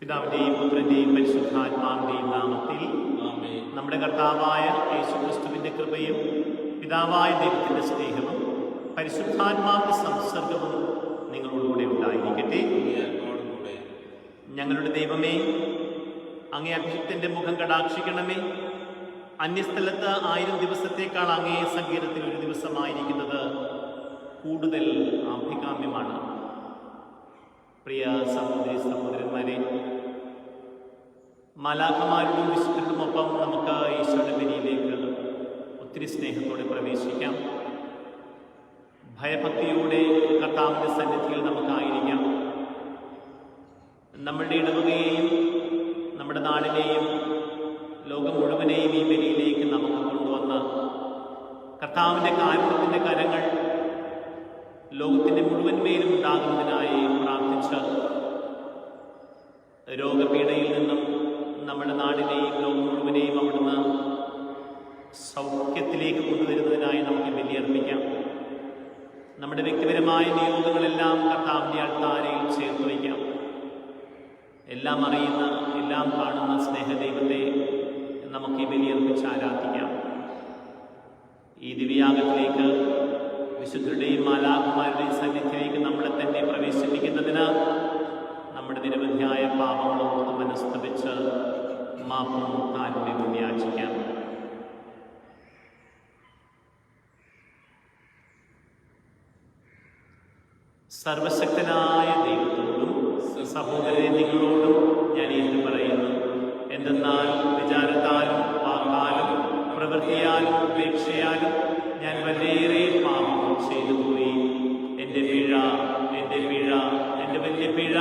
പിതാവിന്റെയും പുത്രന്റെയും പരിശുദ്ധാത്മാവിന്റെയും നാമത്തിൽ നമ്മുടെ കർത്താവായ യേശുക്രിസ്തുവിന്റെ കൃപയും പിതാവായ ദൈവത്തിന്റെ സ്നേഹവും പരിശുദ്ധാത്മാവിന്റെ സംസർഗവും നിങ്ങളോടുകൂടെ ഉണ്ടായിരിക്കട്ടെ. ഞങ്ങളുടെ ദൈവമേ, അങ്ങേ അഭിഷിക്തന്റെ മുഖം കടാക്ഷിക്കണമേ. അന്യസ്ഥലത്ത് 1000 ദിവസത്തേക്കാൾ അങ്ങേ സങ്കീർണത്തിൽ ഒരു ദിവസമായിരിക്കുന്നത് കൂടുതൽ അഭികാമ്യമാണ്. പ്രിയ സഹോദരി സഹോദരന്മാരെ, മാലാഖമാരോടും വിശുദ്ധരോടുമൊപ്പം നമുക്ക് ഈശോയുടെ ബലിയിലേക്ക് ഒത്തിരി സ്നേഹത്തോടെ പ്രവേശിക്കാം. ഭയഭക്തിയോടെ കർത്താവിന്റെ സന്നിധിയിൽ നമുക്കായിരിക്കാം. നമ്മളുടെ ഇടവകയെയും നമ്മുടെ നാടിനെയും ലോകം മുഴുവനെയും ഈ ബലിയിലേക്ക് നമുക്ക് കൊണ്ടുവന്ന കർത്താവിന്റെ കാരുണ്യത്തിന്റെ കരങ്ങൾ ലോകത്തിന്റെ മുഴുവൻ മേലും ഉണ്ടാകുന്നതിനായി പ്രാർത്ഥിച്ച് രോഗപീഠയിൽ നിന്നും നമ്മുടെ നാടിനെയും ലോകം മുഴുവനെയും അവിടുന്ന് സൗഖ്യത്തിലേക്ക് കൊണ്ടുവരുന്നതിനായി നമുക്ക് ബലിയർപ്പിക്കാം. നമ്മുടെ വ്യക്തിപരമായ നിയോഗങ്ങളെല്ലാം കർത്താവിന്റെ അൾത്താരയിൽ ചേർത്ത് വയ്ക്കാം. എല്ലാം അറിയുന്ന, എല്ലാം കാണുന്ന സ്നേഹദൈവത്തെ നമുക്ക് ഈ ബലിയർപ്പിച്ച് ആരാധിക്കാം. ഈ ദിവ്യാഗത്തിലേക്ക് വിശുദ്ധരുടെയും മാലാഖമാരുടെയും സന്നിധിയിലേക്ക് നമ്മളെ തന്നെ പ്രവേശിപ്പിക്കുന്നതിന് നമ്മുടെ നിരവധിയായ പാപങ്ങളോട് മനസ്തപിച്ച് മാപ്പും കാരുണ്യവും യാചിക്കാം. സർവശക്തനായ ദൈവത്തോടും സഹോദരനെ നിങ്ങളോടും ഞാൻ ഏറ്റു പറയുന്നു. എന്തെന്നാൽ വിചാരത്താലും വാക്കാലും പ്രവൃത്തിയാലും ഉപേക്ഷയാലും ഞാൻ വളരെയേറെ പാപം ചെയ്തു പോയി. എൻ്റെ പിഴ, എൻ്റെ വലിയ പിഴ.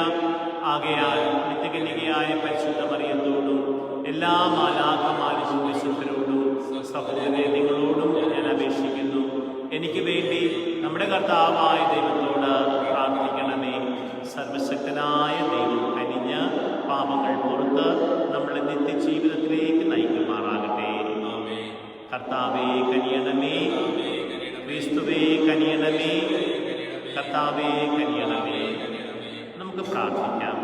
ആകയാൽ നിത്യകന്യകയായ പരിശുദ്ധ മറിയത്തോടും എല്ലാ മാലാഖമാരും വിശുദ്ധരോടും സഹോദരനെ നിങ്ങളോടും ഞാൻ അപേക്ഷിക്കുന്നു, എനിക്ക് വേണ്ടി നമ്മുടെ കർത്താവായ ദൈവത്തോട് പ്രാർത്ഥിക്കണമേ. സർവശക്തനായ ദൈവം കനിഞ്ഞ് പാപങ്ങൾ പുറത്ത് നമ്മളെ നിത്യജീവിതത്തിലേക്ക് നയിക്കുമാറാകട്ടെ. കർത്താവേ കനിയണമേ, ക്രിസ്തുവേ കനിയണമേ, കർത്താവേ കനിയണമേ. നമുക്ക് പ്രാർത്ഥിക്കാം.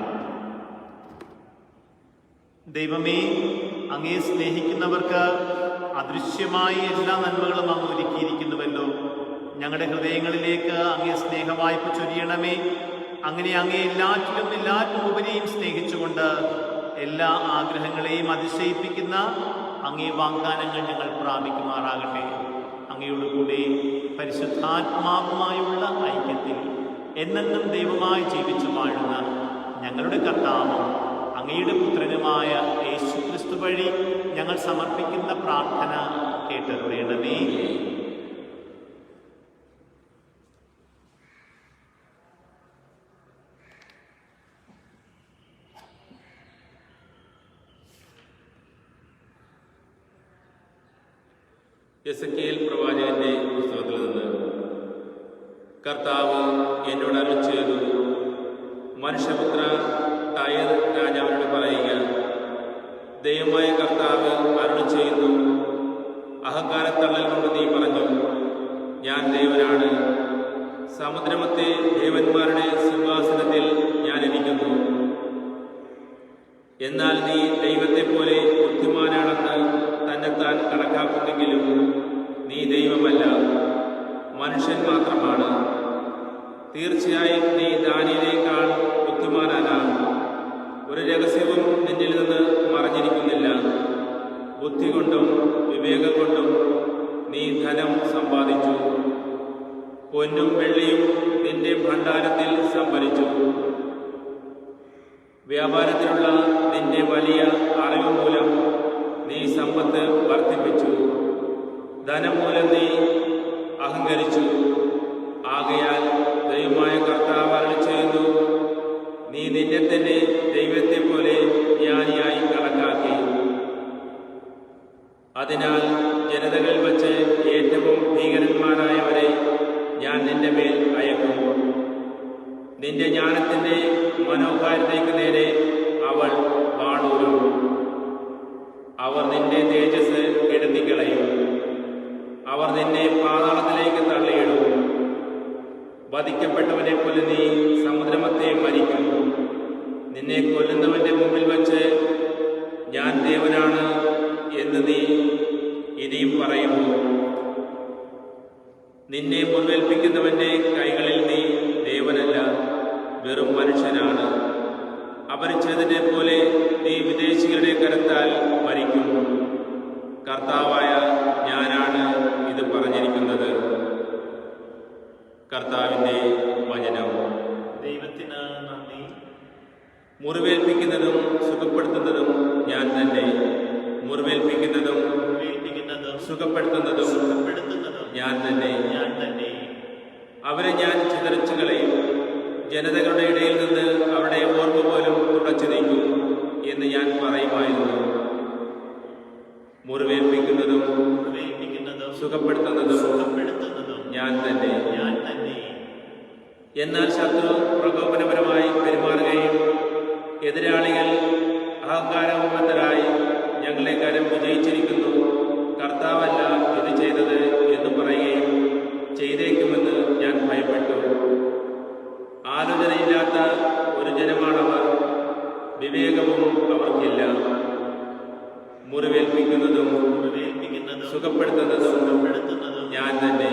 ദൈവമേ, അങ്ങേ സ്നേഹിക്കുന്നവർക്ക് അദൃശ്യമായ എല്ലാ നന്മകളും അങ്ങ് ഒരുക്കിയിരിക്കുന്നുവല്ലോ. ഞങ്ങളുടെ ഹൃദയങ്ങളിലേക്ക് അങ്ങേ സ്നേഹവായ്പ ചൊരിയണമേ. അങ്ങനെ അങ്ങേ എല്ലാറ്റിലും ഉപരിയും സ്നേഹിച്ചുകൊണ്ട് എല്ലാ ആഗ്രഹങ്ങളെയും അതിശയിപ്പിക്കുന്ന അങ്ങേ വാഗ്ദാനങ്ങൾ ഞങ്ങൾ പ്രാപിക്കുമാറാകട്ടെ. അങ്ങയോട് കൂടെ പരിശുദ്ധാത്മാവുമായുള്ള ഐക്യത്തിൽ എന്നെന്നും ദൈവമായി ജീവിച്ചു വാഴുന്ന ഞങ്ങളുടെ കർത്താവും അങ്ങയുടെ പുത്രനുമായ യേശുക്രിസ്തു വഴി ഞങ്ങൾ സമർപ്പിക്കുന്ന പ്രാർത്ഥന കേട്ടറിയണമേ. എസെക്കിയേൽ പ്രവാചകന്റെ പുസ്തകത്തിൽ നിന്ന് കർത്താവ് എന്നോട് അരുളി ചെയ്തു, മനുഷ്യപുത്ര, ടയർ രാജാവിനോട് പറയുക, ദൈവമായ കർത്താവ് അരുളി ചെയ്യുന്നു, അഹങ്കാരത്തള്ളൽ കൊണ്ട് നീ പറഞ്ഞു, ഞാൻ ദേവനാണ്. സമുദ്രമത്തെ ദേവന്മാരുടെ സിംഹാസനത്തിൽ ഞാൻ ഇരിക്കുന്നു. എന്നാൽ നീ ദൈവത്തെപ്പോലെ ബുദ്ധിമാനാണെന്ന് തന്നെത്താൻ കണക്കാക്കുന്നെങ്കിലും നീ ദൈവമല്ല, മനുഷ്യൻ മാത്രമാണ്. തീർച്ചയായും നീ ദാനിയേലിനേക്കാൾ ബുദ്ധിമാനാണ്. ഒരു രഹസ്യവും നിന്നിൽ നിന്ന് മറഞ്ഞിരിക്കുന്നില്ല. ബുദ്ധി കൊണ്ടും വിവേകം കൊണ്ടും നീ ധനം സമ്പാദിച്ചു. പൊന്നും വെള്ളിയും നിന്റെ ഭണ്ഡാരത്തിൽ സംഭരിച്ചു. വ്യാപാരത്തിലുള്ള നിന്റെ വലിയ അറിവ് മൂലം നീ സമ്പത്ത് വർദ്ധിപ്പിച്ചു. ധനം മൂലം നീ അഹങ്കരിച്ചു. ആകയാൽ ദൈവമായ കർത്താവ് അരുളി ചെയ്യുന്നു, നീ നിന്നെ തന്നെ ദൈവത്തെ പോലെ ജ്ഞാനിയായി കണക്കാക്കി. അതിനാൽ ജനതകൾ വച്ച് ഏറ്റവും ഭീകരന്മാരായവരെ ഞാൻ നിന്റെ മേൽ അയക്കും. നിന്റെ ജ്ഞാനത്തിന്റെ മനോഹാരിതയ്ക്ക് നേരെ അവൾ വാളൂരും. അവർ നിന്റെ തേജസ് കെടുത്തിക്കളയും. അവർ നിന്നെ പാതാളത്തിലേക്ക് തള്ളിയിടും. വധിക്കപ്പെട്ടവനെ പോലെ നീ സമുദ്രമത്തെ മരിക്കും. നിന്നെ കൊല്ലുന്നവന്റെ മുമ്പിൽ വച്ച് ഞാൻ ദേവനാണ് എന്ന് നീ ഇനിയും പറയുമോ? നിന്നെ മുറിവേൽപ്പിക്കുന്നവന്റെ കൈകളിൽ നീ ദേവനല്ല, വെറും മനുഷ്യനാണ്. അപരിച്ഛേദനെ പോലെ നീ വിദേശികളുടെ കരത്താൽ മരിക്കും. കർത്താവായ ഞാനാണ് ഇത് പറഞ്ഞിരിക്കുന്നത്. കർത്താവിൻ്റെ വചനം. ദൈവത്തിന് നന്ദി. മുറിവേൽപ്പിക്കുന്നതും സുഖപ്പെടുത്തുന്നതും ഞാൻ തന്നെ. മുറിവേൽപ്പിക്കുന്നതും സുഖപ്പെടുത്തുന്നതും ഞാൻ തന്നെ. അവരെ ഞാൻ ചിതറിച്ചു കളയും. ജനതകളുടെ ഇടയിൽ നിന്ന് അവരുടെ ഓർമ്മ പോലും തുടച്ചു നീക്കും എന്ന് ഞാൻ പറയുമായിരുന്നു. മുറിവേൽപ്പിക്കുന്നതും സുഖപ്പെടുത്തുന്നതും ഞാൻ തന്നെ. എന്നാൽ ശത്രു പ്രകോപനപരമായി പെരുമാറുകയും എതിരാളികൾ അഹങ്കാരമുള്ളവരായി ഞങ്ങളെ കരം വിജയിച്ചിരിക്കുന്നു, കർത്താവല്ല ഇത് ചെയ്തത് എന്ന് പറയുകയും ചെയ്തേക്കുമെന്ന് ഞാൻ ഭയപ്പെട്ടു. ആലോചനയില്ലാത്ത ഒരു ജനമാണവർ, വിവേകവും അവർക്കില്ല. മുറിവേൽപ്പിക്കുന്നതും സുഖപ്പെടുത്തുന്നതും ഞാൻ തന്നെ.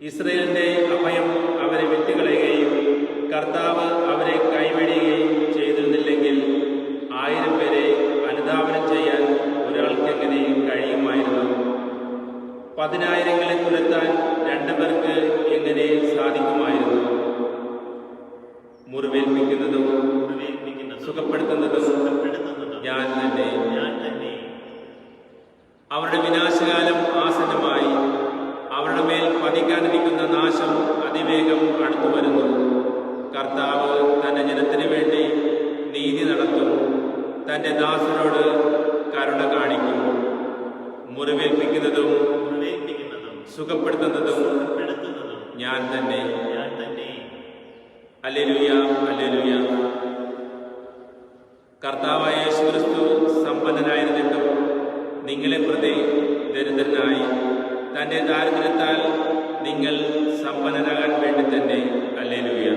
ഇസ്രയേലിന്റെ അഭയം അവരെ വിട്ടുകളയുകയും കർത്താവ് അവരെ കൈവെടിയുകയും ചെയ്തിരുന്നില്ലെങ്കിൽ 1000 പേരെ അനുധാവനം ചെയ്യാൻ ഒരാൾക്കെങ്ങനെ കഴിയുമായിരുന്നു? 10,000 തുരത്താൻ 2 പേർക്ക് എങ്ങനെ സാധിക്കുമായിരുന്നു? മുറിവേൽപ്പിക്കുന്നതും സുഖപ്പെടുത്തുന്നതും ഞാൻ തന്നെ. അവരുടെ വിനാശകാലം ആസന്നമായി. അവരുടെ മേൽ പതിക്കാനിരിക്കുന്ന നാശം അതിവേഗം അടുത്തു വരുന്നു. കർത്താവ് തന്റെ ജനത്തിനു വേണ്ടി നീതി നടത്തും, തന്റെ ദാസരോട് കരുണ കാണിക്കും. മുറിവേൽപ്പിക്കുന്നതും സുഖപ്പെടുത്തുന്നതും ഞാൻ തന്നെ. Hallelujah, hallelujah. കർത്താവായ യേശുക്രിസ്തു സമ്പന്നനായിരുന്നിട്ടും നിങ്ങളെ പ്രതി ദരിദ്രനായി. തന്റെ ദാരിദ്ര്യത്താൽ നിങ്ങൾ സമ്പന്നരാകാൻ വേണ്ടി തന്നെ. ഹല്ലേലൂയ.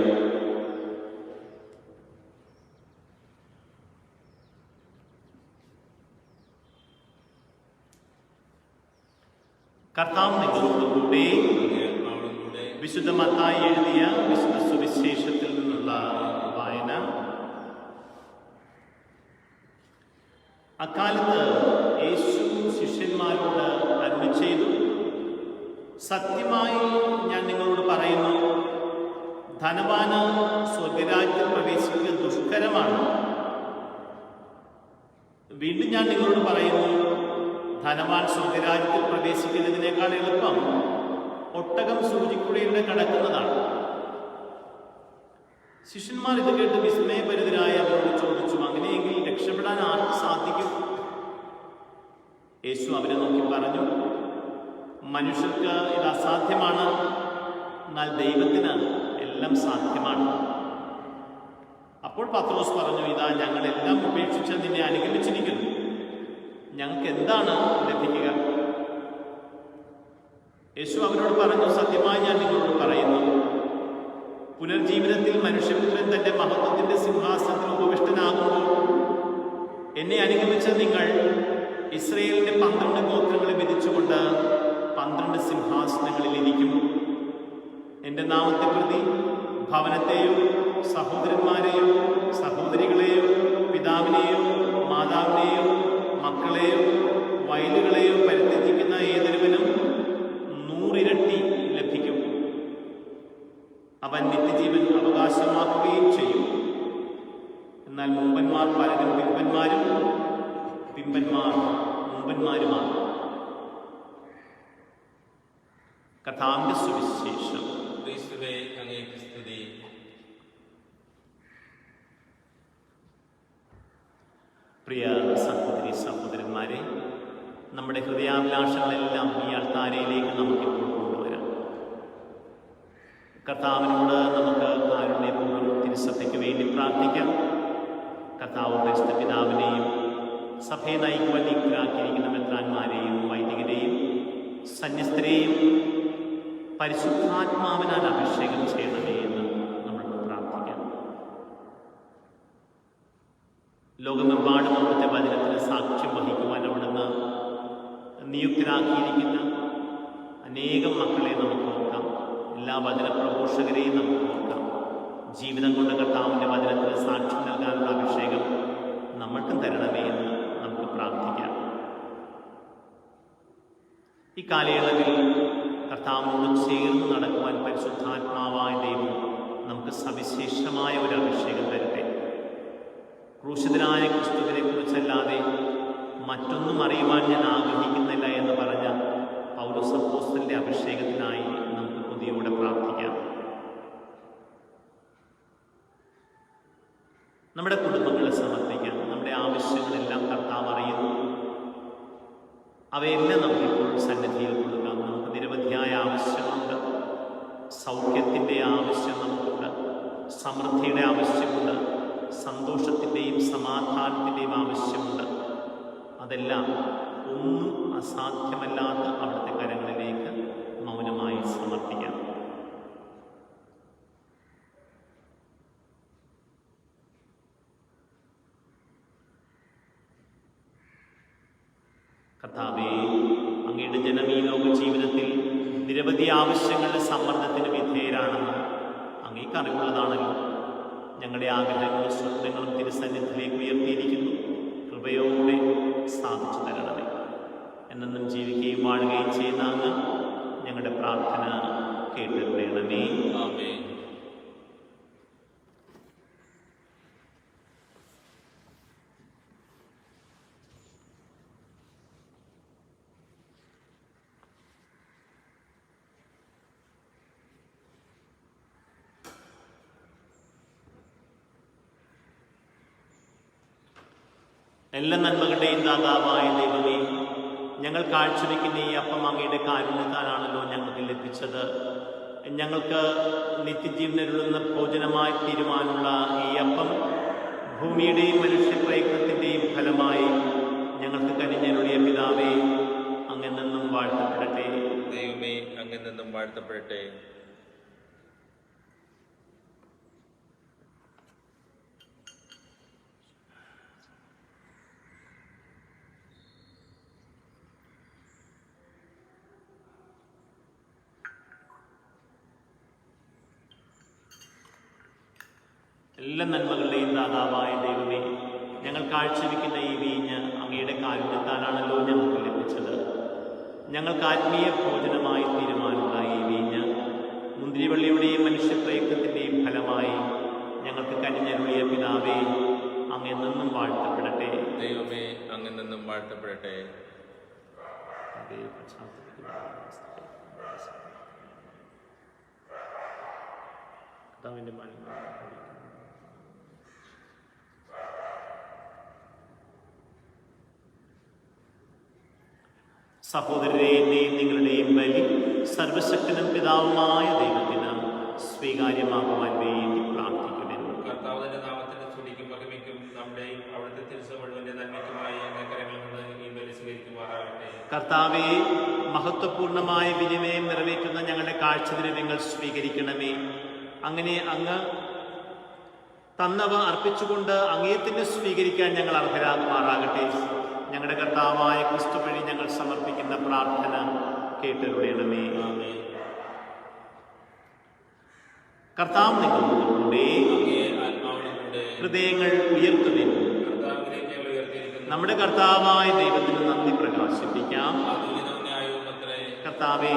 കർത്താവ് നിങ്ങളോടുകൂടെ. വിശുദ്ധ മത്തായി എഴുതിയ വിശുദ്ധ സുവിശേഷത്തിൽ നിന്നുള്ള വായന. അക്കാലത്ത് യേശു ശിഷ്യന്മാരോട് അരുളി ചെയ്തു, സത്യമായി ഞാൻ നിങ്ങളോട് പറയുന്നു, ധനവാന് സ്വർഗരാജ്യത്തിൽ പ്രവേശിക്കുക ദുഷ്കരമാണ്. വീണ്ടും ഞാൻ നിങ്ങളോട് പറയുന്നു, ധനവാൻ സ്വർഗരാജ്യത്തിൽ പ്രവേശിക്കുന്നതിനേക്കാൾ എളുപ്പം ഒട്ടകം സൂചിക്കുഴയിലൂടെ കടക്കുന്നതാണ്. ശിഷ്യന്മാർ ഇത് കേട്ട് വിസ്മയപരിതരായി അവരോട് ചോദിച്ചു, അങ്ങനെയെങ്കിൽ രക്ഷപ്പെടാൻ ആർക്ക് സാധിക്കും? യേശു അവരെ നോക്കി പറഞ്ഞു, മനുഷ്യർക്ക് ഇത് അസാധ്യമാണ്, എന്നാൽ ദൈവത്തിന് എല്ലാം സാധ്യമാണ്. അപ്പോൾ പത്രോസ് പറഞ്ഞു, ഇതാ ഞങ്ങളെല്ലാം ഉപേക്ഷിച്ച് നിന്നെ അനുഗമിച്ചിരിക്കുന്നു, ഞങ്ങൾക്ക് എന്താണ് ലഭിക്കുക? യേശു അവരോട് പറഞ്ഞു, സത്യമായി ഞാൻ നിങ്ങളോട് പറയുന്നു, പുനർജീവിതത്തിൽ മനുഷ്യപുത്രൻ തന്റെ മഹത്വത്തിന്റെ സിംഹാസനത്തിൽ ഉപവിഷ്ടനാകുമ്പോൾ എന്നെ അനുഗമിച്ച നിങ്ങൾ ഇസ്രയേലിന്റെ 12 ഗോത്രങ്ങളെ വിധിച്ചുകൊണ്ട് 12 സിംഹാസനങ്ങളിൽ ഇരിക്കും. എൻ്റെ നാമത്തെ പ്രതി ഭവനത്തെയോ സഹോദരന്മാരെയോ സഹോദരികളെയോ പിതാവിനെയോ മാതാവിനെയോ മക്കളെയോ വയലുകളെയോ പരിത്യജിക്കുന്ന ഏതൊരുവനും 100 ഇരട്ടി ലഭിക്കും. അവൻ നിത്യജീവൻ അവകാശമാക്കുകയും ചെയ്യും. എന്നാൽ മുമ്പന്മാർ പലരും പിമ്പന്മാരും, പിമ്പന്മാർ മുമ്പന്മാരുമാണ്. കർത്താവിന്റെ സുവിശേഷം. ക്രിസ്തുവേ, അങ്ങേക്ക് സ്തുതി. പ്രിയ സഹോദരി സഹോദരന്മാരെ, നമ്മുടെ ഹൃദയാഭിലാഷങ്ങളെല്ലാം ഈ അൾത്താരയിലേക്ക് നമുക്കിപ്പോൾ കൊണ്ടുവരാം. കർത്താവിനോട് നമുക്ക് കാരുണ്യപൂർവ്വം തിരുസഭയ്ക്ക് വേണ്ടി പ്രാർത്ഥിക്കാം. കർത്താവ് പരിശുദ്ധ പിതാവിനെയും സഭയെ നയിക്കുവാൻ നിയുക്തരാക്കിയിരിക്കുന്ന മെത്രാന്മാരെയും വൈദികരെയും സന്യസ്തരെയും പരിശുദ്ധാത്മാവിനാൽ അഭിഷേകം ചെയ്യണമേ എന്ന് നമ്മൾ പ്രാർത്ഥിക്കാം. ലോകമെമ്പാടും അവിടുത്തെ വചനത്തിന് സാക്ഷ്യം വഹിക്കുവാൻ അവിടുന്ന് നിയുക്തരാക്കിയിരിക്കുന്ന അനേകം മക്കളെ നമുക്ക് ഓർക്കാം. എല്ലാ വചന പ്രഘോഷകരെയും നമുക്ക് ഓർക്കാം. ജീവിതം കൊണ്ട് കർത്താവിൻ്റെ വചനത്തിന് സാക്ഷ്യം നൽകാനുള്ള അഭിഷേകം നമ്മൾക്കും തരണമേ എന്ന് നമുക്ക് പ്രാർത്ഥിക്കാം. ഈ കാലയളവിൽ കർത്താവിനോട് ചേർന്ന് നടക്കുവാൻ പരിശുദ്ധാത്മാവായ ദൈവം നമുക്ക് സവിശേഷമായ ഒരു അഭിഷേകം തരട്ടെ. ക്രൂശിതനായ ക്രിസ്തുവിനെ കുറിച്ചല്ലാതെ മറ്റൊന്നും അറിയുവാൻ ഞാൻ ആഗ്രഹിക്കുന്നില്ല എന്ന് പറഞ്ഞ പൗലോസ് അപ്പോസ്തലന്റെ അഭിഷേകത്തിനായി നമുക്ക് കൊതിയോടെ പ്രാർത്ഥിക്കാം. നമ്മുടെ കുടുംബങ്ങളെ സമർപ്പിക്കാം. നമ്മുടെ ആവശ്യങ്ങളെല്ലാം കർത്താവ് അറിയുന്നു. അവയെല്ലാം നമുക്കിപ്പോൾ സന്നിധിയിൽ കൊടുക്കാം. നമുക്ക് നിരവധിയായ ആവശ്യമുണ്ട്. സൗഖ്യത്തിൻ്റെ ആവശ്യം നമുക്കുണ്ട്, സമൃദ്ധിയുടെ ആവശ്യമുണ്ട്, സന്തോഷത്തിൻ്റെയും സമാധാനത്തിൻ്റെയും ആവശ്യമുണ്ട്. അതെല്ലാം ഒന്നും അസാധ്യമല്ലാത്ത അവിടുത്തെ കരങ്ങളിലേക്ക് മൗനമായി സമർപ്പിക്കാം. കർത്താവേ, അങ്ങയുടെ ജനം ഈ ലോക ജീവിതത്തിൽ നിരവധി ആവശ്യങ്ങളുടെ സമ്മർദ്ദത്തിന് വിധേയരാണെന്ന് അങ്ങേക്ക് അറിവുള്ളതാണല്ലോ. ഞങ്ങളുടെ ആഗ്രഹങ്ങളും സ്വപ്നങ്ങളും തിരുസന്നിധിയിലേക്ക് ഉയർത്തിയിരിക്കുന്നു. കൃപയോടെ സാധിച്ചു തരണമേ. എന്നെന്നും ജീവിക്കുകയും വാഴുകയും ചെയ്യുന്ന അങ്ങ് ഞങ്ങളുടെ പ്രാർത്ഥന കേട്ടുകൊള്ളണമേ. ആമേൻ. എല്ലാ നന്മകളുടെയും ദാതാവായ ദൈവമേ, ഞങ്ങൾ കാഴ്ചവെക്കുന്ന ഈ അപ്പം അങ്ങയുടെ കാരുണ്യത്താലാണല്ലോ ഞങ്ങൾക്ക് ലഭിച്ചത്. ഞങ്ങൾക്ക് നിത്യജീവനരുളുന്ന ഭോജനമായി തീരുമാനമുള്ള ഈ അപ്പം ഭൂമിയുടെയും മനുഷ്യ പ്രയത്നത്തിൻ്റെയും ഫലമായി ഞങ്ങൾക്ക് കനിഞ്ഞരുളിയ പിതാവേ, അങ്ങെന്നും വാഴ്ത്തപ്പെടട്ടെ. ദൈവമേ, അങ്ങെന്നും വാഴ്ത്തപ്പെടട്ടെ. എല്ലാ നന്മകളുടെയും ദാതാവായ ദൈവമേ, ഞങ്ങൾ കാഴ്ചവെക്കുന്ന ഈ വീഞ്ഞ് അങ്ങയുടെ കാരുണ്യത്താലാണല്ലോ ഞങ്ങൾക്ക് ലഭിച്ചത്. ഞങ്ങൾക്ക് ആത്മീയ ഭോജനമായി തീരുമാനമുള്ള ഈ വീഞ്ഞ് മുന്തിരിവള്ളിയുടെയും മനുഷ്യപ്രയത്നത്തിൻ്റെയും ഫലമായി ഞങ്ങൾക്ക് കനിഞ്ഞരുളിയ പിതാവേ, അങ്ങെന്നും വാഴ്ത്തപ്പെടട്ടെ. ദൈവമേ, അങ്ങെന്നും വാഴ്ത്തപ്പെടട്ടെ. സഹോദരരെ, എന്റെയും നിങ്ങളുടെയും ബലി സർവശക്തനും പിതാവുമായ ദൈവത്തിന് സ്വീകാര്യമാകുവാൻ വേണ്ടി പ്രാർത്ഥിക്കുന്നു. കർത്താവിന്റെ നാമത്തിന്റെ സ്തുതിക്കും മഹിമയ്ക്കും നമ്മുടെയും അവിടുത്തെ തിരുസഭ മുഴുവന്റെ നന്മയ്ക്കുമായി കരങ്ങളിൽ നിന്ന് ഈ ബലി സ്വീകരിക്കുമാറാകട്ടെ. കർത്താവേ, മഹത്വപൂർണമായ വിനിമയം നിറവേറ്റുന്ന ഞങ്ങളുടെ കാഴ്ചദ്രവ്യങ്ങൾ സ്വീകരിക്കണമേ. അങ്ങനെ അങ്ങ് തന്നവ അർപ്പിച്ചുകൊണ്ട് അങ്ങയെ തന്നെ സ്വീകരിക്കാൻ ഞങ്ങൾ അർഹരാകുമാറാകട്ടെ. ഞങ്ങളുടെ കർത്താവായ ക്രിസ്തു വഴി ഞങ്ങൾ സമർപ്പിക്കുന്ന പ്രാർത്ഥന കേട്ടരുളണമേ. കർത്താവ് നിങ്ങളുടെ കൂടെ, ഹൃദയങ്ങൾ ഉയർത്തുവിൻ. നമ്മുടെ കർത്താവായ ദൈവത്തിന് നന്ദി പ്രകാശിപ്പിക്കാം. കർത്താവേ,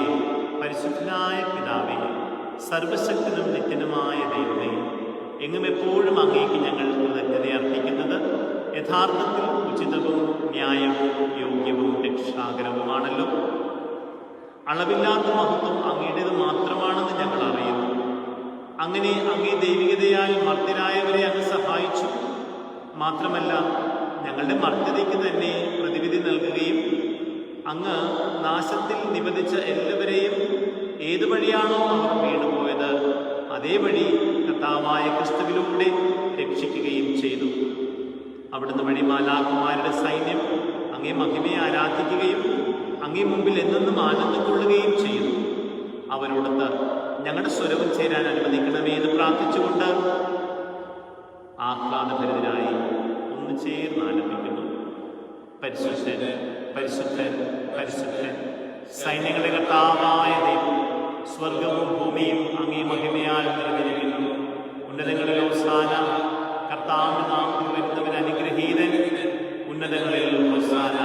പരിശുദ്ധനായ പിതാവേ, സർവശക്തനും നിത്യനുമായ ദൈവമേ, എങ്ങും എപ്പോഴും അങ്ങേക്ക് ഞങ്ങൾ കൃതജ്ഞത അർപ്പിക്കുന്നത് യഥാർത്ഥത്തിൽ ഉചിതവും ന്യായവും യോഗ്യവും രക്ഷാകരവുമാണല്ലോ. അളവില്ലാത്ത മഹത്വം അങ്ങയുടേത് മാത്രമാണെന്ന് ഞങ്ങൾ അറിയുന്നു. അങ്ങനെ അങ്ങേ ദൈവികതയാൽ മർത്യരായവരെ അങ്ങ് സഹായിച്ചു. മാത്രമല്ല, ഞങ്ങളുടെ മർത്യതയ്ക്ക് തന്നെ പ്രതിവിധി നൽകുകയും അങ്ങ് നാശത്തിൽ നിബന്ധിച്ച എല്ലാവരെയും ഏതു വഴിയാണോ അവർ വീണുപോയത് അതേ വഴി കർത്താവായ ക്രിസ്തുവിലൂടെ രക്ഷിക്കുകയും ചെയ്തു. അവിടുന്ന് വഴി മാലാഖമാരുടെ സൈന്യം അങ്ങേ മഹിമയെ ആരാധിക്കുകയും അങ്ങേ മുമ്പിൽ എന്നെന്നും ആനന്ദം കൊള്ളുകയും ചെയ്യുന്നു. അവരോടൊത്ത് ഞങ്ങളുടെ സ്വരവും ചേരാൻ അനുവദിക്കണമേ എന്ന് പ്രാർത്ഥിച്ചുകൊണ്ട് ആഹ്ലാദഭരിതരായി ഒന്ന് ചേർന്ന് ആലപിക്കുന്നു. പരിശുദ്ധൻ പരിശുദ്ധൻ പരിശുദ്ധൻ, സൈന്യങ്ങളുടെ കർത്താവായ ദൈവം, സ്വർഗവും ഭൂമിയും അങ്ങേ മഹിമയാൽ നിറഞ്ഞിരിക്കുന്നു. ഉന്നതങ്ങളിൽ ഹോസാന, കർത്താവിന്റെ നാമത്തിൽ വരുന്നവൻ അനുഗ്രഹീതൻ. ഉന്നതങ്ങളിൽ ഹോസാന.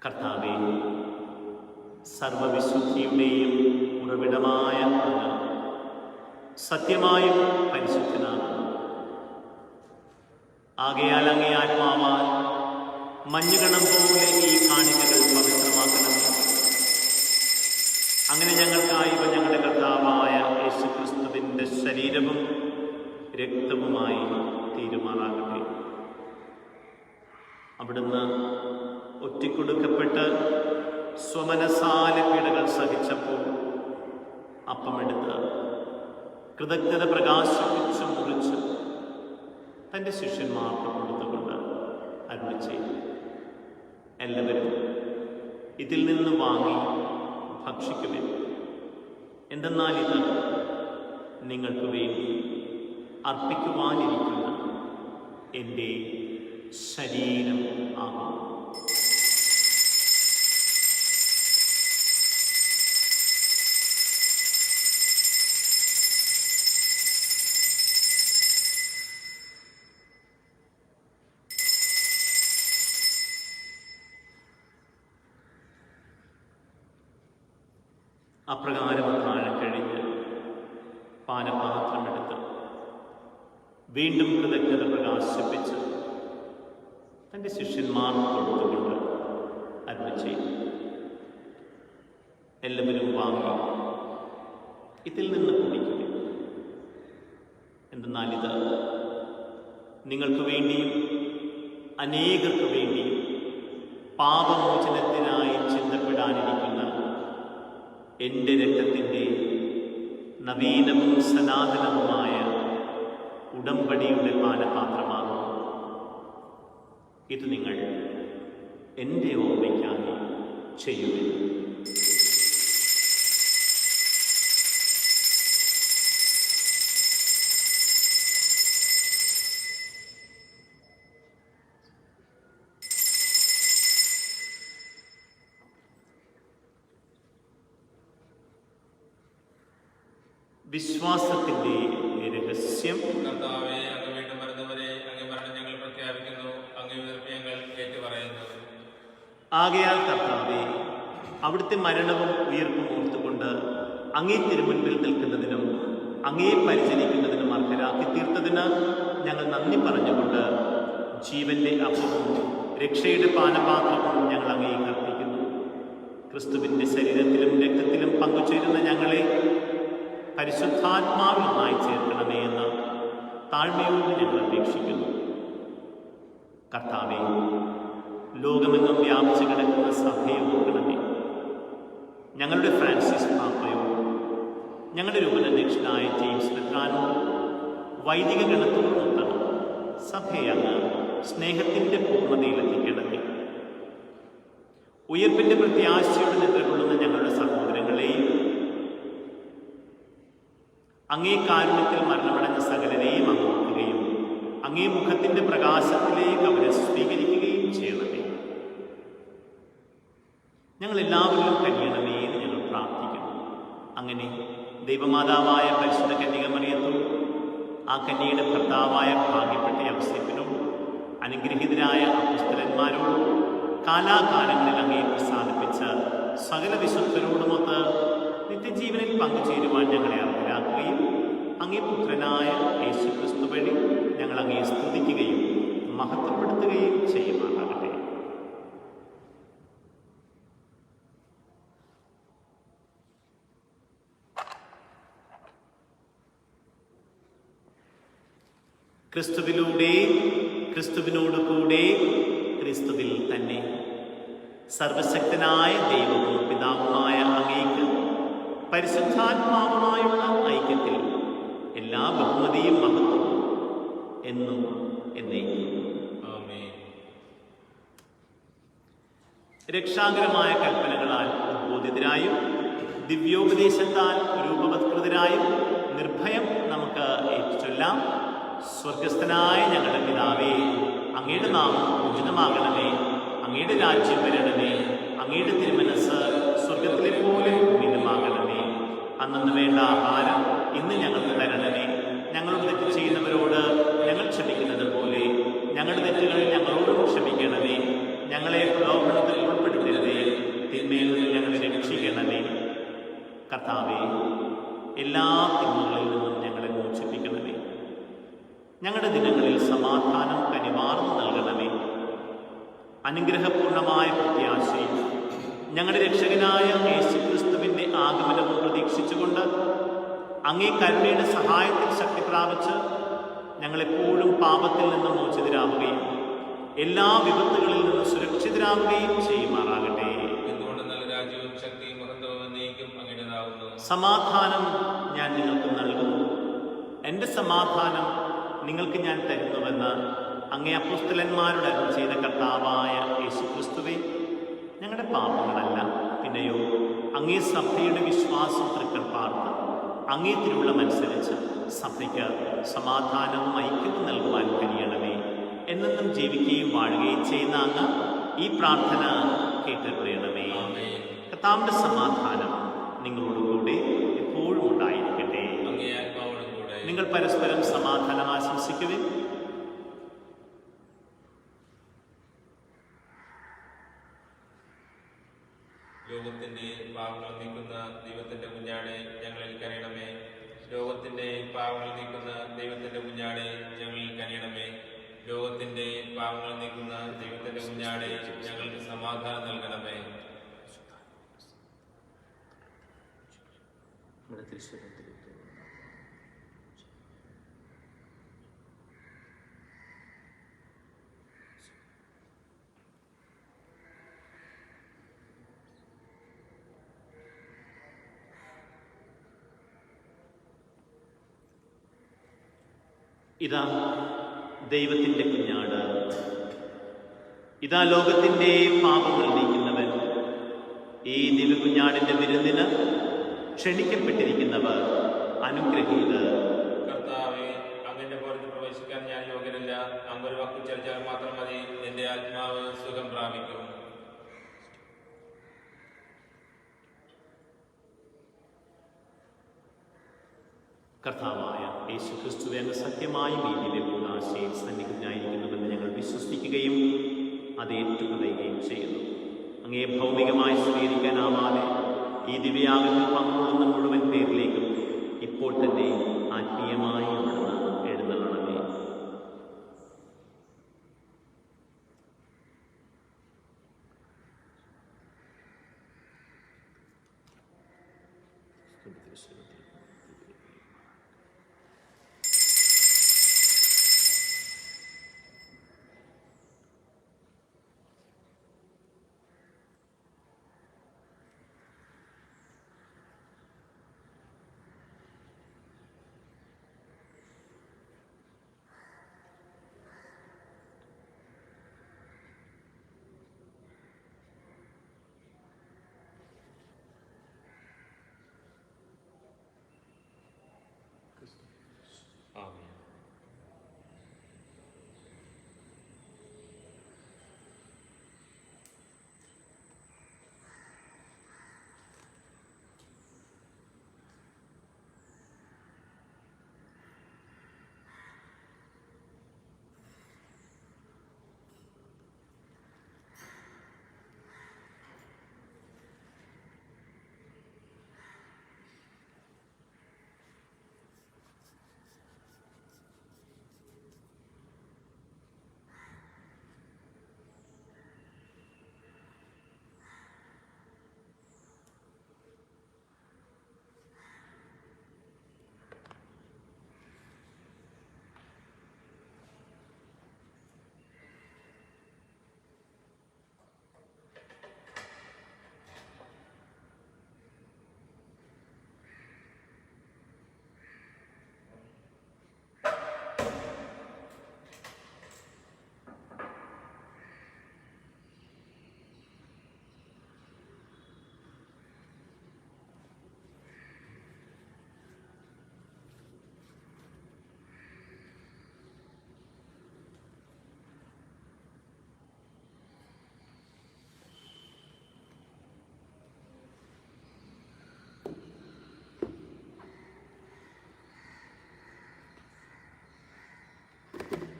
കർത്താവേ, സർവവിശുദ്ധിയുടെയും ഉറവിടമായ അങ്ങ് സത്യമായും പരിശുദ്ധനാണ്. ആകയാൽ അങ്ങേ ആത്മാവാൽ മഞ്ഞുകണം പോലെ ഈ കാണിക്കകൾ പവിത്രമാക്കണമേ. അങ്ങനെ ഞങ്ങൾക്കായി ഇവ ഞങ്ങളുടെ കർത്താവായ യേശുക്രിസ്തുവിൻ്റെ ശരീരവും രക്തവുമായി തീരുമാറാകട്ടെ. അവിടുന്ന് ഒറ്റിക്കൊടുക്കപ്പെട്ട് സ്വമനസാല പീഡകൾ സഹിച്ചപ്പോൾ അപ്പമെടുത്ത് കൃതജ്ഞത പ്രകാശിപ്പിച്ച് മുറിച്ച് തൻ്റെ ശിഷ്യന്മാർക്ക് കൊടുത്തുകൊണ്ട് അരുളി ചെയ്തു, എല്ലാവരും ഇതിൽ നിന്ന് വാങ്ങി ഭക്ഷിക്കുവിൻ. എന്തെന്നാൽ ഇത് നിങ്ങൾക്ക് വേണ്ടി അർപ്പിക്കുവാനിരിക്കുന്ന എൻ്റെ ശരീരം ആകും. അപ്രകാരം താഴെ കഴിഞ്ഞ് പാനപാത്രമെടുത്ത് വീണ്ടും കൃതജ്ഞത പ്രകാശിപ്പിച്ച് തൻ്റെ ശിഷ്യന്മാർക്ക് കൊടുത്തുകൊണ്ട് അരുളി ചെയ്തു, എല്ലാവരും വാങ്ങി ഇതിൽ നിന്ന് കുടിക്കുക. എന്തെന്നാൽ ഇത് നിങ്ങൾക്ക് വേണ്ടിയും അനേകർക്ക് വേണ്ടിയും പാപമോചനത്തിനായി ചിന്തപ്പെടാനിരിക്കുന്ന എൻ്റെ രക്തത്തിൻ്റെ നവീനവും സനാതനവുമായ ഉടമ്പടിയുടെ പാനപാത്രമാകും. ഇത് നിങ്ങൾ എൻ്റെ ഓർമ്മയ്ക്കായി ചെയ്യുവിൻ. വിശ്വാസത്തിൻ്റെ രഹസ്യം. കർത്താവേ, അങ്ങ് വീണ്ടും വരുന്നവരെ അങ്ങ് മരണം ഞങ്ങൾ പ്രഖ്യാപിക്കുന്നു, അങ്ങ് ഉയർപ്പ് ഞങ്ങൾ ഏറ്റുപറയുന്നു. ആകയാൽ കർത്താവേ, അവിടുത്തെ മരണവും ഉയർപ്പും ഓർത്തുകൊണ്ട് അങ്ങേ തിരുമുൻപിൽ നിൽക്കുന്നതിനും അങ്ങേ പരിചരിക്കുന്നതിനും അർഹരാക്കി തീർത്തതിന് ഞങ്ങൾ നന്ദി പറഞ്ഞുകൊണ്ട് ജീവന്റെ അപ്പവും രക്ഷയുടെ പാനപാത്രവും ഞങ്ങൾ അങ്ങേ അർപ്പിക്കുന്നു. ക്രിസ്തുവിൻ്റെ ശരീരത്തിലും രക്തത്തിലും പങ്കുചേരുന്ന ഞങ്ങളെ പരിശുദ്ധാത്മാവിലുമായി ചേർക്കണമേ എന്ന് താഴ്മയോട് ഞങ്ങൾ അപേക്ഷിക്കുന്നു. കർത്താവേ, ലോകമെങ്ങും വ്യാപിച്ചു കിടക്കുന്ന സഭയെ ഓർക്കണമേ. ഞങ്ങളുടെ ഫ്രാൻസിസ് പാപ്പയോട്, ഞങ്ങളുടെ രൂപതാധ്യക്ഷനായ ജെയിംസ് മെത്രാനോട്, വൈദിക ഗണത്തോടുമൊത്ത് സഭയെ അങ്ങ് സ്നേഹത്തിൻ്റെ പൂർണ്ണതയിലെത്തിക്കണമേ. ഉയർപ്പിൻ്റെ പ്രത്യാശയോടെ നിദ്രകൊള്ളുന്ന ഞങ്ങളുടെ സഹോദരങ്ങളെയും അങ്ങേ കാരുണ്യത്തിൽ മരണമടഞ്ഞ സകലരെയും അങ്ങ് ഓർക്കുകയും അങ്ങേ മുഖത്തിൻ്റെ പ്രകാശത്തിലേക്ക് അവരെ സ്വീകരിക്കുകയും ചെയ്യണമേ. ഞങ്ങൾ എല്ലാവരിലും കഴിയണമേ എന്ന് ഞങ്ങൾ പ്രാർത്ഥിക്കുന്നു. അങ്ങനെ ദൈവമാതാവായ പരിശുദ്ധ കന്യക മറിയത്തോട്, ആ കന്യകയുടെ ഭർത്താവായ ഭാഗ്യപ്പെട്ട യൗസേപ്പിനോട്, അനുഗ്രഹീതരായ അപ്പോസ്തലന്മാരോട്, കാലാകാലങ്ങളിൽ അങ്ങേ പ്രസാദിപ്പിച്ച സകല വിശുദ്ധരോടുമൊത്ത് നിത്യജീവനിൽ പങ്കുചേരുവാൻ ഞങ്ങളെ അർഹരാക്കുകയും അങ്ങേ പുത്രനായ യേശുക്രിസ്തു വഴി ഞങ്ങൾ അങ്ങേ സ്തുതിക്കുകയും മഹത്വപ്പെടുത്തുകയും ചെയ്യുമാറാകട്ടെ. ക്രിസ്തുവിലൂടെ, ക്രിസ്തുവിനോട് കൂടെ, ക്രിസ്തുവിൽ തന്നെ സർവശക്തനായ ദൈവവും പിതാവുമായ അങ്ങേക്ക് പരിശുദ്ധാത്മാവുമായുള്ള ഐക്യത്തിൽ എല്ലാ ബഹുമതിയും മഹത്വവും എന്നും എന്നേക്കും. രക്ഷാകരമായ കൽപ്പനകളാൽ ഉദ്ബോധിതരായും ദിവ്യോപദേശത്താൽ രൂപവത്കൃതരായും നിർഭയം നമുക്ക് ഏറ്റുചൊല്ലാം. സ്വർഗസ്ഥനായ ഞങ്ങളുടെ പിതാവേ, അങ്ങയുടെ നാമം ഉചിതമാകണമേ, അങ്ങയുടെ രാജ്യം വരണമേ, അങ്ങയുടെ തിരുമനസ് സ്വർഗത്തിലെ പോലെ ഭൂമിയിലുമാകണമേ. അന്നു വേണ്ട ആഹാരം ഇന്ന് ഞങ്ങൾക്ക് തരണമേ. ഞങ്ങളോട് തെറ്റ് ചെയ്യുന്നവരോട് ഞങ്ങൾ ക്ഷമിക്കുന്നത് പോലെ ഞങ്ങളുടെ തെറ്റുകൾ ഞങ്ങളോടും ക്ഷമിക്കണമേ. ഞങ്ങളെ പ്രലോഭനത്തിൽ ഉൾപ്പെടുത്തരുതേ, തിന്മയിൽ നിന്ന് ഞങ്ങളെ രക്ഷിക്കണമേ. കർത്താവേ, എല്ലാ തിന്മകളിൽ നിന്നും ഞങ്ങളെ മോചിപ്പിക്കണമേ. ഞങ്ങളുടെ ദിനങ്ങളിൽ സമാധാനം കനിവാർന്നു നൽകണമേ. അനുഗ്രഹപൂർണമായ പ്രത്യാശയും ഞങ്ങളുടെ രക്ഷകനായ യേശുക്രിസ്തുവിൻ്റെ ആഗമനവും പ്രതീക്ഷിച്ചുകൊണ്ട് അങ്ങേ കരുണയുടെ സഹായത്തിൽ ശക്തി പ്രാപിച്ച് ഞങ്ങളെപ്പോഴും പാപത്തിൽ നിന്ന് മോചിതരാവുകയും എല്ലാ വിപത്തുകളിൽ നിന്ന് സുരക്ഷിതരാവുകയും ചെയ്യുമാറാകട്ടെ. സമാധാനം ഞാൻ നിങ്ങൾക്ക് നൽകുന്നു, എൻ്റെ സമാധാനം നിങ്ങൾക്ക് ഞാൻ തരുന്നുവെന്ന് അങ്ങേ അപ്പോസ്തലന്മാരോട് അരുൾ ചെയ്ത കർത്താവായ യേശുക്രിസ്തുവേ, ഞങ്ങളുടെ പാപങ്ങളല്ല, പിന്നെയോ അങ്ങേ സഭയുടെ വിശ്വാസം തൃക്കൺ പാർത്ത് അങ്ങേ തിരുവുള്ളമനുസരിച്ച് സഭയ്ക്ക് സമാധാനവും ഐക്യവും നൽകുവാൻ കഴിയണമേ. എന്നെന്നും ജീവിക്കുകയും വാഴുകയും ചെയ്യുന്ന അങ്ങ് ഈ പ്രാർത്ഥന കേട്ടറിയണമേ. കർത്താവിന്റെ സമാധാനം നിങ്ങളോടുകൂടെ എപ്പോഴും ഉണ്ടായിരിക്കട്ടെ. നിങ്ങൾ പരസ്പരം സമാധാനം ആശംസിക്കുവിൻ. ലോകത്തിന്റെ പാവങ്ങൾ നീക്കുന്ന ദൈവത്തിന്റെ കുഞ്ഞാടെ ഞങ്ങളിൽ കനിയണമേ. ലോകത്തിന്റെ പാവങ്ങൾ നീക്കുന്ന ദൈവത്തിന്റെ കുഞ്ഞാടെ ഞങ്ങളിൽ കനിയണമേ. ലോകത്തിന്റെ പാവങ്ങൾ നീക്കുന്ന ദൈവത്തിന്റെ കുഞ്ഞാടെ ഞങ്ങൾക്ക് സമാധാനം നൽകണമേ. ഇതാ ദൈവത്തിൻ്റെ കുഞ്ഞാട്, ഇതാ ലോകത്തിൻ്റെ പാപങ്ങൾ നീക്കുന്നവൻ. ഈ ദിവ്യകുഞ്ഞാടിൻ്റെ വിരുന്നിന് ക്ഷണിക്കപ്പെട്ടിരിക്കുന്നവർ അനുഗ്രഹീതർ. കർത്താവേ, അങ്ങയുടെ പുറത്ത് പ്രവേശിക്കാൻ ഞാൻ യോഗ്യനല്ല. അങ്ങ് ഒരു വാക്ക് ചലിച്ചാൽ മാത്രം മതി, എന്റെ ആത്മാവ് സുഖം പ്രാപിക്കും. കർത്താവായ യേശുക്രിസ്തുവേ, അങ്ങ് സത്യമായും ഈ ദിവ്യകൂദാശയിൽ സന്നിഹിതനായിരിക്കുന്നുവെന്ന് ഞങ്ങൾ വിശ്വസിക്കുകയും അത് ഏറ്റുപറയുകയും ചെയ്യുന്നു. അങ്ങേ ഭൗതികമായി സ്വീകരിക്കാനാവാതെ ഈ ദിവ്യാഗത്തിൽ പങ്കുകൊള്ളുന്ന മുഴുവൻ പേരിലേക്കും ഇപ്പോൾ തന്നെ ആത്മീയമായി അവിടുന്ന് എഴുന്നള്ളണമേ.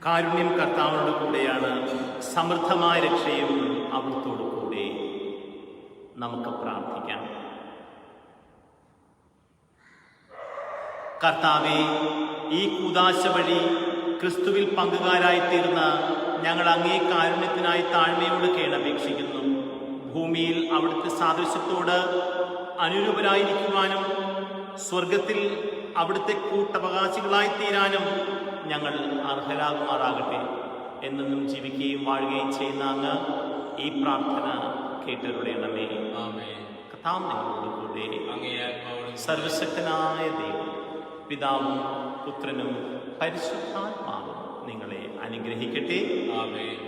കാരുണ്യം കർത്താവിനോട് കൂടെയാണ്, സമൃദ്ധമായ രക്ഷയും അവിടുത്തോടു കൂടെ. നമുക്ക് പ്രാർത്ഥിക്കാം. കർത്താവേ, ഈ കൂദാശ വഴി ക്രിസ്തുവിൽ പങ്കുകാരായിത്തീർന്ന ഞങ്ങൾ അങ്ങേ കാരുണ്യത്തിനായി താഴ്മയോട് കേണപേക്ഷിക്കുന്നു. ഭൂമിയിൽ അവിടുത്തെ സാദൃശ്യത്തോട് അനുരൂപരായിരിക്കുവാനും സ്വർഗത്തിൽ അവിടുത്തെ കൂട്ടവകാശികളായി തീരാനും ഞങ്ങൾ അർഹരാകുമാറാകട്ടെ. എന്നെന്നും ജീവിക്കുകയും വാഴുകയും ചെയ്യുന്ന അങ്ങ് ഈ പ്രാർത്ഥന കേട്ടരുളയണമേ. കർത്താവ് നിങ്ങളോട് കൂടെ. സർവശക്തനായ ദൈവം പിതാവും പുത്രനും പരിശുദ്ധാത്മാവും നിങ്ങളെ അനുഗ്രഹിക്കട്ടെ.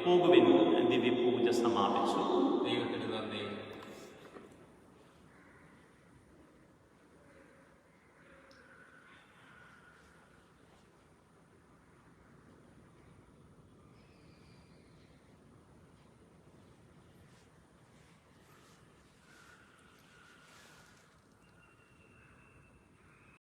പോകുവിൻ. ദിവ്യപൂജ സമാപിച്ചു. ദൈവത്തിന് നന്ദി.